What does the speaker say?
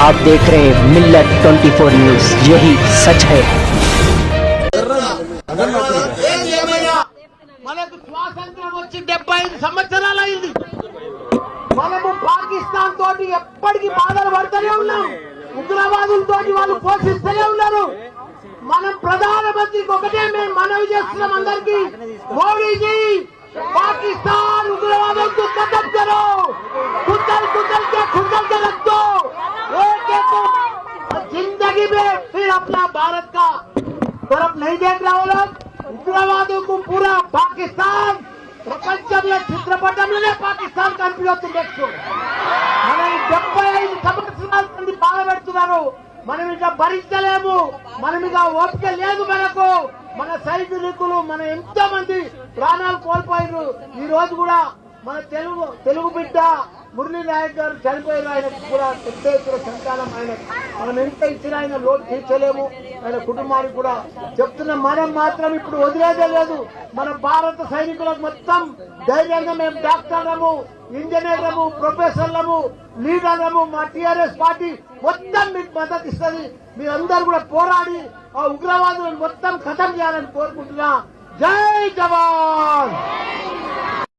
आप देख रहे हैं मिल्लत 24 न्यूज, यही सच है। మనకు స్వాతంత్రం వచ్చి 75 సంవత్సరాలు అయింది. మనము పాకిస్తాన్ తోటి ఎప్పటికీ బాధలు పడుతూనే ఉన్నాం. ఉగ్రవాదులతో వాళ్ళు పోషిస్తూనే ఉన్నారు. మనం ప్రధానమంత్రికి ఒకటే మేము మనవి చేస్తున్నాం అందరికీ, మోడీజీ पाकिस्तान उग्रवाद को खत्म करो, कुचल के रख दो। एक जिंदगी में फिर अपना भारत का तरफ नहीं देख रहा वो लोग। उग्रवादों को पूरा पाकिस्तान ప్రపంచంలో చిత్రపటంలోనే పాకిస్తాన్ కనిపిస్తుంది. మనం 75 సంవత్సరాల నుండి బాధ పెడుతున్నారు. మనం ఇక భరించలేము, మనం ఇక ఓపిక లేదు మనకు. మన సైనికులు మన ఎంతో మంది ప్రాణాలు కోల్పోయారు. ఈ రోజు కూడా మన తెలుగు బిడ్డ మురళీ నాయక్ గారు చనిపోయారు. ఆయనకు కూడా పెద్ద ఎత్తున సంతానం. మనం ఎంత ఇచ్చినా ఆయన లోటు తీర్చలేము. ఆయన కుటుంబానికి కూడా చెప్తున్న మనం మాత్రం ఇప్పుడు వదిలేదే లేదు. మన భారత సైనికులకు మొత్తం ధైర్యంగా మేము డాక్టర్లము, ఇంజనీర్లము, ప్రొఫెసర్లము, లీడర్లము, మా టీఆర్ఎస్ పార్టీ మొత్తం మీకు మద్దతు ఇస్తుంది. మీరందరూ కూడా పోరాడి ఆ ఉగ్రవాదులను మొత్తం ఖతం చేయాలని కోరుకుంటున్నా. జై జవాన్.